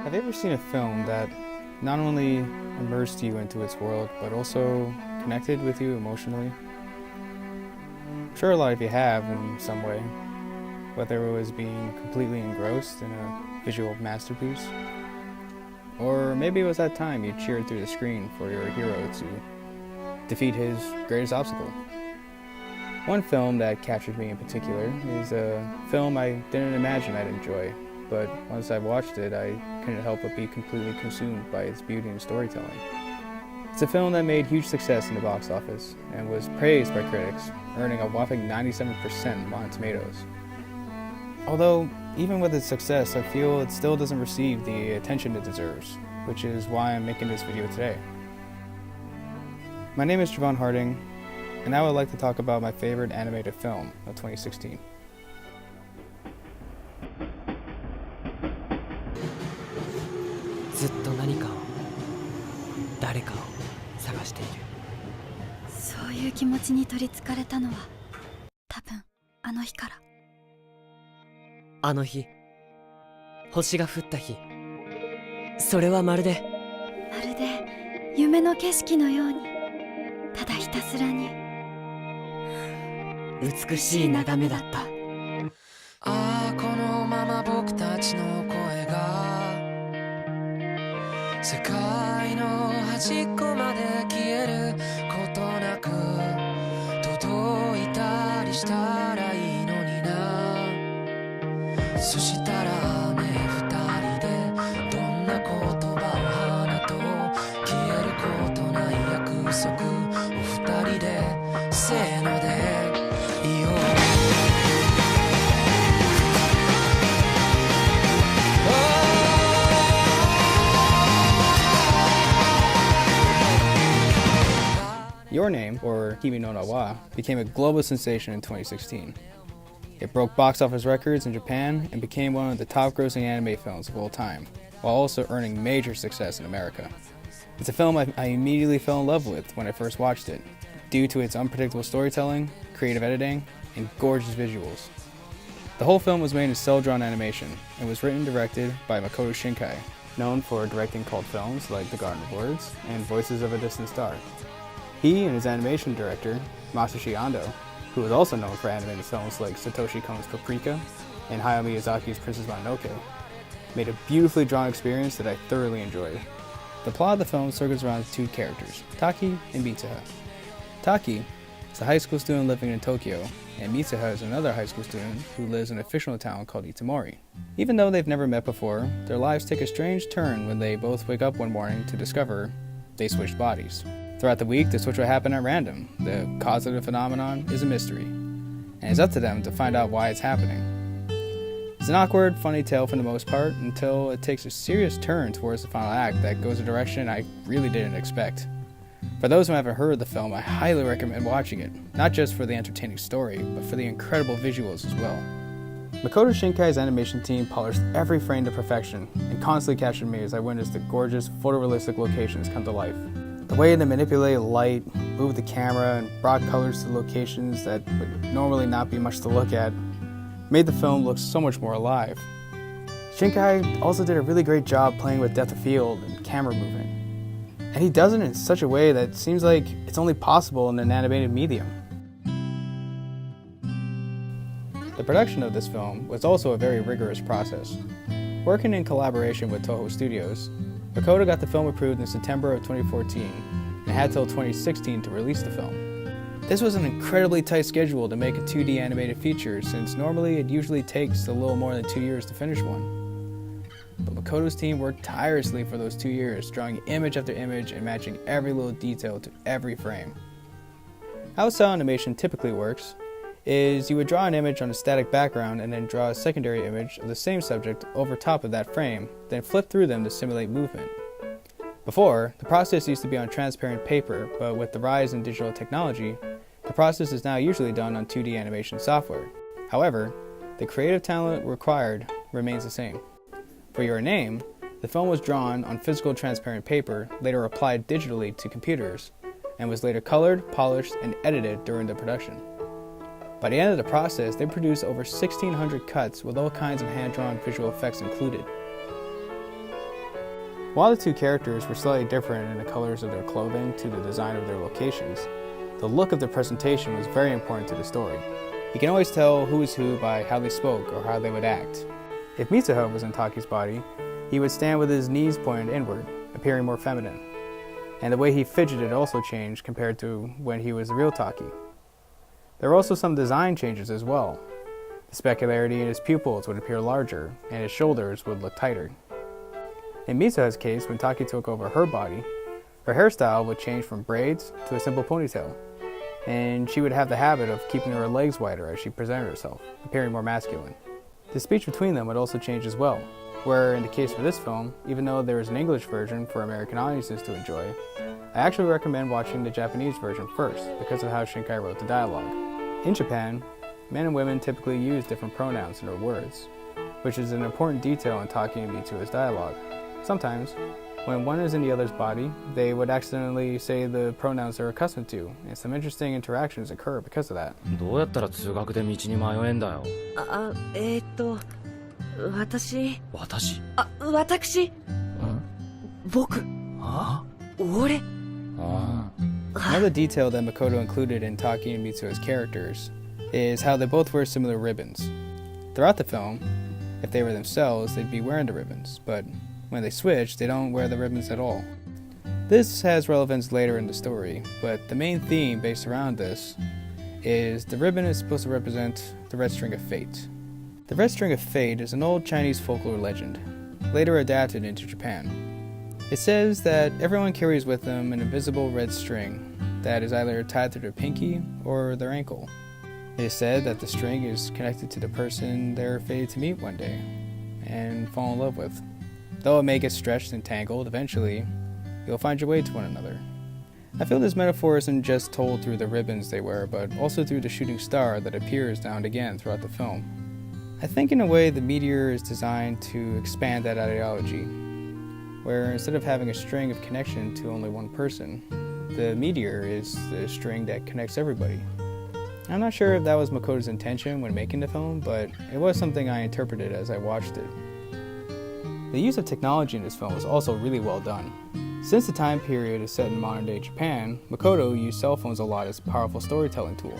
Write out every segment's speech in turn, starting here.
Have you ever seen a film that not only immersed you into its world, but also connected with you emotionally? I'm sure a lot of you have in some way, whether it was being completely engrossed in a visual masterpiece, or maybe it was that time you cheered through the screen for your hero to defeat his greatest obstacle. One film that captured me in particular is a film I didn't imagine I'd enjoy, but once I watched it, I couldn't help but be completely consumed by its beauty and storytelling. It's a film that made huge success in the box office and was praised by critics, earning a whopping 97% on Rotten Tomatoes. Although, even with its success, I feel it still doesn't receive the attention it deserves, which is why I'm making this video today. My name is Djavan Hardinge, and I would like to talk about my favorite animated film of 2016. Your Name, or Kimi no Na wa, became a global sensation in 2016. It broke box office records in Japan and became one of the top-grossing anime films of all time, while also earning major success in America. It's a film I immediately fell in love with when I first watched it, due to its unpredictable storytelling, creative editing, and gorgeous visuals. The whole film was made in cel-drawn animation and was written and directed by Makoto Shinkai, known for directing cult films like The Garden of Words and Voices of a Distant Star. He and his animation director, Masashi Ando, who is also known for animated films like Satoshi Kon's Paprika and Hayao Miyazaki's Princess Mononoke, made a beautifully drawn experience that I thoroughly enjoyed. The plot of the film circles around two characters, Taki and Mitsuha. Taki is a high school student living in Tokyo, and Mitsuha is another high school student who lives in a fictional town called Itamori. Even though they've never met before, their lives take a strange turn when they both wake up one morning to discover they switched bodies. Throughout the week, the switch will happen at random. The cause of the phenomenon is a mystery, and it's up to them to find out why it's happening. It's an awkward, funny tale for the most part, until it takes a serious turn towards the final act that goes a direction I really didn't expect. For those who haven't heard of the film, I highly recommend watching it, not just for the entertaining story, but for the incredible visuals as well. Makoto Shinkai's animation team polished every frame to perfection, and constantly captured me as I witnessed the gorgeous, photorealistic locations come to life. The way they manipulated light, moved the camera, and brought colors to locations that would normally not be much to look at made the film look so much more alive. Shinkai also did a really great job playing with depth of field and camera movement. And he does it in such a way that seems like it's only possible in an animated medium. The production of this film was also a very rigorous process. Working in collaboration with Toho Studios, Makoto got the film approved in September of 2014 and had till 2016 to release the film. This was an incredibly tight schedule to make a 2D animated feature, since normally it usually takes a little more than 2 years to finish one. But Makoto's team worked tirelessly for those 2 years, drawing image after image and matching every little detail to every frame. How cel animation typically works is you would draw an image on a static background and then draw a secondary image of the same subject over top of that frame, then flip through them to simulate movement. Before, the process used to be on transparent paper, but with the rise in digital technology, the process is now usually done on 2D animation software. However, the creative talent required remains the same. For Your Name, the film was drawn on physical transparent paper, later applied digitally to computers, and was later colored, polished, and edited during the production. By the end of the process, they produced over 1,600 cuts with all kinds of hand-drawn visual effects included. While the two characters were slightly different in the colors of their clothing to the design of their locations, the look of their presentation was very important to the story. You can always tell who is who by how they spoke or how they would act. If Mitsuha was in Taki's body, he would stand with his knees pointed inward, appearing more feminine. And the way he fidgeted also changed compared to when he was the real Taki. There were also some design changes as well. The specularity in his pupils would appear larger, and his shoulders would look tighter. In Mitsuha's case, when Taki took over her body, her hairstyle would change from braids to a simple ponytail, and she would have the habit of keeping her legs wider as she presented herself, appearing more masculine. The speech between them would also change as well, where in the case for this film, even though there is an English version for American audiences to enjoy, I actually recommend watching the Japanese version first because of how Shinkai wrote the dialogue. In Japan, men and women typically use different pronouns in their words, which is an important detail in Taki and Mitsuha's dialogue. Sometimes, when one is in the other's body, they would accidentally say the pronouns they're accustomed to, and some interesting interactions occur because of that. どうやったら通学で道に迷えんだよ。私。私？僕。俺。Another detail that Makoto included in Taki and Mitsuha's characters is how they both wear similar ribbons. Throughout the film, if they were themselves, they'd be wearing the ribbons, but when they switch, they don't wear the ribbons at all. This has relevance later in the story, but the main theme based around this is the ribbon is supposed to represent the red string of fate. The red string of fate is an old Chinese folklore legend, later adapted into Japan. It says that everyone carries with them an invisible red string that is either tied to their pinky or their ankle. It is said that the string is connected to the person they're fated to meet one day and fall in love with. Though it may get stretched and tangled, eventually you'll find your way to one another. I feel this metaphor isn't just told through the ribbons they wear, but also through the shooting star that appears now and again throughout the film. I think in a way the meteor is designed to expand that ideology, where instead of having a string of connection to only one person, the meteor is the string that connects everybody. I'm not sure if that was Makoto's intention when making the film, but it was something I interpreted as I watched it. The use of technology in this film was also really well done. Since the time period is set in modern-day Japan, Makoto used cell phones a lot as a powerful storytelling tool.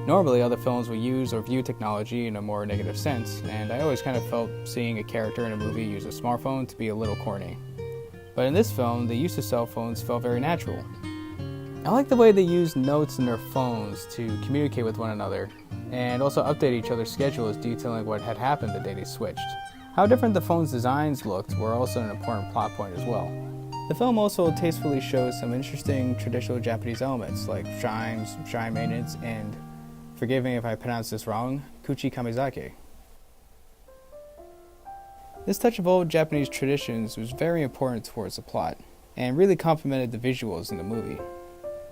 Normally, other films will use or view technology in a more negative sense, and I always kind of felt seeing a character in a movie use a smartphone to be a little corny. But in this film, the use of cell phones felt very natural. I like the way they used notes in their phones to communicate with one another, and also update each other's schedules detailing what had happened the day they switched. How different the phone's designs looked were also an important plot point as well. The film also tastefully shows some interesting traditional Japanese elements like chimes, chime maintenance, and, forgive me if I pronounce this wrong, kuchi kamizake. This touch of old Japanese traditions was very important towards the plot, and really complemented the visuals in the movie,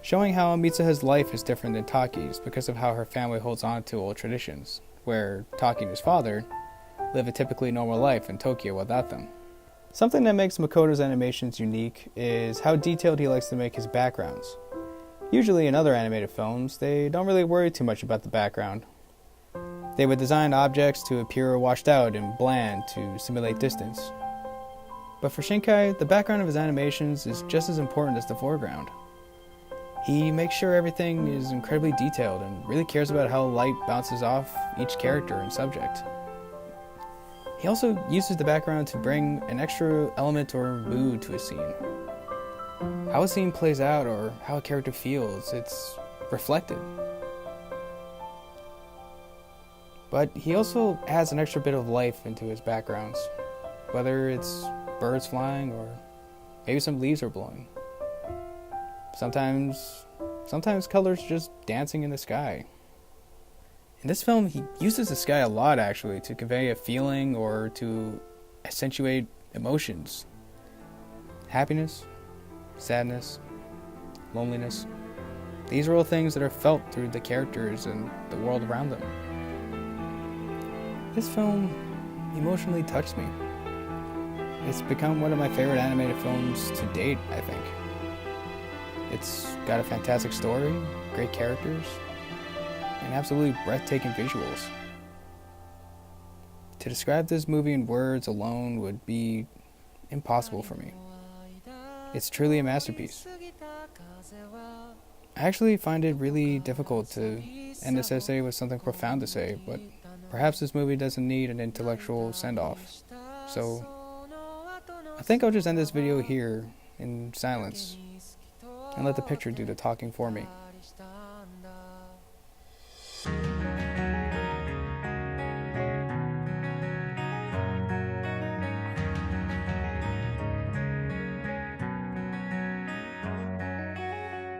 showing how Mitsuha's life is different than Taki's because of how her family holds on to old traditions, where Taki and his father live a typically normal life in Tokyo without them. Something that makes Makoto's animations unique is how detailed he likes to make his backgrounds. Usually in other animated films, they don't really worry too much about the background. They would design objects to appear washed out and bland to simulate distance. But for Shinkai, the background of his animations is just as important as the foreground. He makes sure everything is incredibly detailed and really cares about how light bounces off each character and subject. He also uses the background to bring an extra element or mood to a scene. How a scene plays out or how a character feels, it's reflected. But he also adds an extra bit of life into his backgrounds, whether it's birds flying or maybe some leaves are blowing. Sometimes colors just dancing in the sky. In this film, he uses the sky a lot actually to convey a feeling or to accentuate emotions. Happiness, sadness, loneliness. These are all things that are felt through the characters and the world around them. This film emotionally touched me. It's become one of my favorite animated films to date, I think. It's got a fantastic story, great characters, and absolutely breathtaking visuals. To describe this movie in words alone would be impossible for me. It's truly a masterpiece. I actually find it really difficult to end this essay with something profound to say, but perhaps this movie doesn't need an intellectual send-off. So I think I'll just end this video here in silence and let the picture do the talking for me.「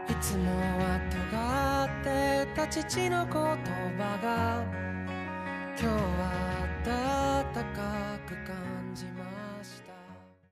いつもは尖ってた父の言葉が今日は温かく感じます」